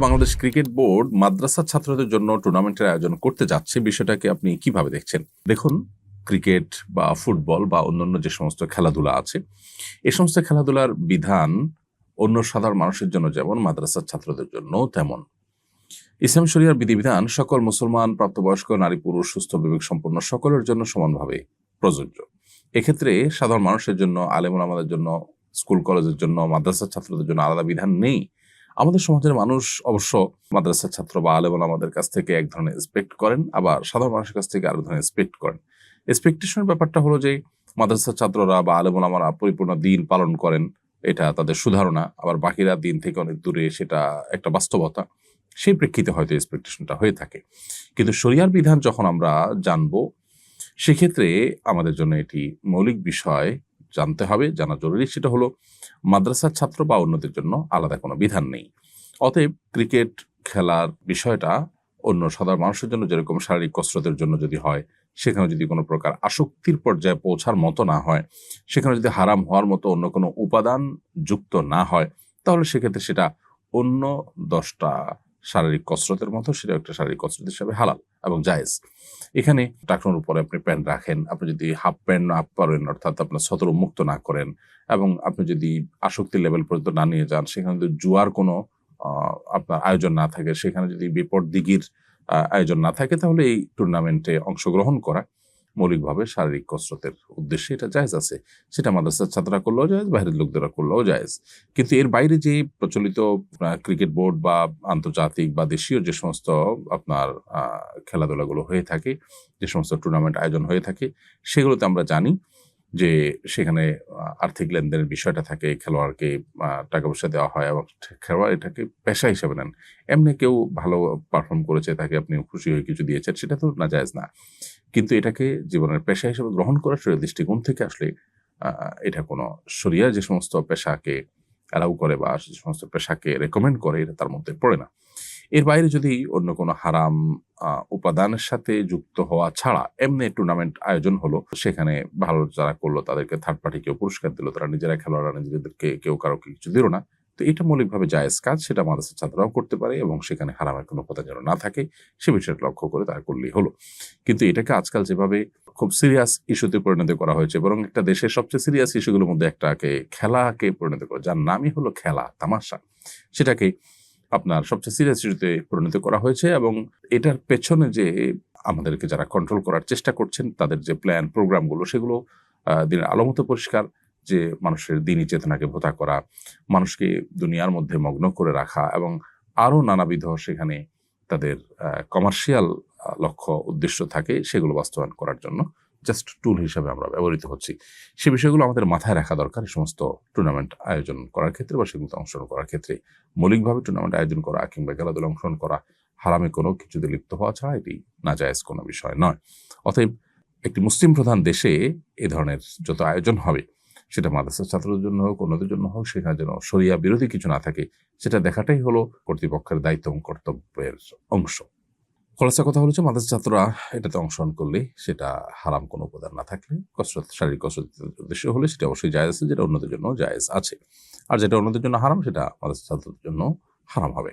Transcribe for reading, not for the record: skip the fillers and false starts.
Bangladesh cricket board মাদ্রাসা ছাত্রদের জন্য টুর্নামেন্টের আয়োজন করতে যাচ্ছে, বিষয়টাকে আপনি কিভাবে দেখছেন? দেখুন, ক্রিকেট বা ফুটবল বা অন্যান্য যে সমস্ত খেলাধুলা আছে, এ সমস্ত খেলাধুলার বিধান অন্য সাধারণ মানুষের জন্য যেমন মাদ্রাসার ছাত্রদের জন্য তেমন। ইসলাম শরিয়ার বিধিবিধান সকল মুসলমান, প্রাপ্তবয়স্ক, নারী পুরুষ, সুস্থ বিবেক সম্পন্ন সকলের জন্য সমানভাবে প্রযোজ্য। এক্ষেত্রে সাধারণ মানুষের জন্য, আলেম ওলামাদের জন্য, স্কুল কলেজের জন্য, মাদ্রাসার ছাত্রদের জন্য আলাদা বিধান নেই। আমাদের সমাজের মানুষ অবশ্য মাদ্রাসার ছাত্র বা আলেম ওলামাদের কাছ থেকে এক ধরনের এক্সপেক্ট করেন, আবার সাধারণ মানুষের কাছ থেকে আরেক ধরনের এক্সপেক্ট করেন। এক্সপেকটেশনের ব্যাপারটা হলো যে মাদ্রাসার ছাত্ররা বা আলেম ওলামারা পরিপূর্ণ দিন পালন করেন, এটা তাদের সুধারণা। আবার বাকিরা দিন থেকে অনেক দূরে, সেটা একটা বাস্তবতা। সেই প্রেক্ষিতে হয়তো এক্সপেকটেশনটা হয়ে থাকে। কিন্তু শরিয়ার বিধান যখন আমরা জানবো, সেক্ষেত্রে আমাদের জন্য এটি মৌলিক বিষয় জানতে হবে, জানা জরুরি। সেটা হলো মাদ্রাসার ছাত্র বা অন্যদের জন্য আলাদা কোনো বিধান নেই। অতএব ক্রিকেট খেলার বিষয়টা অন্য সাধারণ মানুষের জন্য যেরকম শারীরিক কসরতের জন্য যদি হয়, সেখানে যদি কোনো প্রকার আসক্তির পর্যায়ে পৌঁছার মতো না হয়, সেখানে যদি হারাম হওয়ার মতো অন্য কোনো উপাদান যুক্ত না হয়, তাহলে সেক্ষেত্রে সেটা অন্য 10টা শারীরিক কসরতের মতো, সেটা একটা শারীরিক কসরত হিসাবে হালাল এবং জায়েজ। এখানে টাকনোর উপরে আপনি প্যান্ট রাখেন, আপনি যদি হাফ প্যান্ট না পরেন, অর্থাৎ আপনার সতর উন্মুক্ত না করেন, এবং আপনি যদি আসক্তির লেভেল পর্যন্ত না নিয়ে যান, সেখানে যদি জুয়ার কোনো আপনার আয়োজন না থাকে, সেখানে যদি বিপরদিগির আয়োজন না থাকে, তাহলে এই টুর্নামেন্টে অংশগ্রহণ করা মৌলিকভাবে শারীরিক কসরতের উদ্দেশ্যে এটা জায়েজ আছে। সেটা মাদ্রাসার ছাত্ররা করলেও জায়েজ, বাইরের লোকদেরা করলেও জায়েজ। কিন্তু এর বাইরে যে প্রচলিত ক্রিকেট বোর্ড বা আন্তর্জাতিক বা দেশীয় যে সমস্ত আপনার খেলাধুলাগুলো হয়ে থাকে, যে সমস্ত টুর্নামেন্ট আয়োজন হয়ে থাকে, সেগুলোতে আমরা জানি যে সেখানে আর্থিক লেনদেনের বিষয়টা থাকে, খেলোয়াড়কে টাকা পয়সা দেওয়া হয় এবং খেলোয়াড় এটাকে পেশা হিসেবে নেন। এমনি কেউ ভালো পারফর্ম করেছে, তাকে আপনি খুশি হয়ে কিছু দিয়েছেন, সেটা তো নাজায়েজ না। কিন্তু এটাকে জীবনের পেশা হিসেবে গ্রহণ করা শরীয়তের দৃষ্টিকোণ থেকে আসলে এটা কোনো শরিয়া যে সমস্ত পেশাকে অ্যালাউ করে বা যে সমস্ত পেশাকে রেকমেন্ড করে, এটা তার মধ্যে পড়ে না। এর বাইরে যদি অন্য কোনো হারাম উপাদানের সাথে যুক্ত হওয়া ছাড়া এমনি টুর্নামেন্ট আয়োজন হলো, সেখানে ভালো যারা করলো তাদেরকে থার্ড পার্টি কেউ পুরস্কার দিল, তারা নিজেরা খেলোয়াড়রা নিজেদেরকে কেউ কারোকে কিছু দিল না, তো এটা মৌলিকভাবে জায়েজ কাজ, সেটা মাদ্রাসার ছাত্ররাও করতে পারে এবং সেখানে হারামের কোনো উপাদান যেন না থাকে সে বিষয়টা লক্ষ্য করে তারা করলেই হলো। কিন্তু এটাকে আজকাল যেভাবে খুব সিরিয়াস ইস্যুতে পরিণত করা হয়েছে, বরং একটা দেশের সবচেয়ে সিরিয়াস ইস্যুগুলোর মধ্যে একটাকে খেলাকে পরিণত করা, যার নামই হলো খেলা, তামাশা, সেটাকে আপনার সবচেয়ে সিরিয়াস ইস্যুতে পরিণত করা হয়েছে। এবং এটার পেছনে যে আমাদেরকে যারা কন্ট্রোল করার চেষ্টা করছেন, তাদের যে প্ল্যান প্রোগ্রামগুলো, সেগুলো দিনের আলোমতো পরিষ্কার যে মানুষের দিনী চেতনাকে ভোঁতা করা, মানুষকে দুনিয়ার মধ্যে মগ্ন করে রাখা এবং আরও নানাবিধ সেখানে তাদের কমার্শিয়াল লক্ষ্য উদ্দেশ্য থাকে, সেগুলো বাস্তবায়ন করার জন্য জাস্ট টুল হিসাবে আমরা ব্যবহৃত হচ্ছি। সে বিষয়গুলো আমাদের মাথায় রাখা দরকার এই সমস্ত টুর্নামেন্ট আয়োজন করার ক্ষেত্রে বা সেগুলোতে অংশগ্রহণ করার ক্ষেত্রে। মৌলিকভাবে টুর্নামেন্ট আয়োজন করা কিংবা খেলাধুলা অংশগ্রহণ করা হারামে কোনো কিছুতে লিপ্ত হওয়া ছাড়া এটি নাজায়েজ কোনো বিষয় নয়। অতএব একটি মুসলিম প্রধান দেশে এ ধরনের যত আয়োজন হবে, সেটা মাদ্রাসার ছাত্রদের জন্য হোক, অন্যদের জন্য হোক, সেখানে যেন শরিয়া বিরোধী কিছু না থাকে, সেটা দেখাটাই হলো কর্তৃপক্ষের দায়িত্ব এবং কর্তব্যের অংশ। খোলাসা কথা হলো যে মাদ্রাসা ছাত্ররা এটাতে অংশগ্রহণ করলে, সেটা হারাম কোনো উপাদান না থাকলে, কসরত, শারীরিক কসরতের উদ্দেশ্য হলে সেটা অবশ্যই জায়েজ আছে, যেটা অন্যদের জন্য জায়েজ আছে। আর যেটা অন্যদের জন্য হারাম, সেটা মাদ্রাসা ছাত্রদের জন্য হারাম হবে।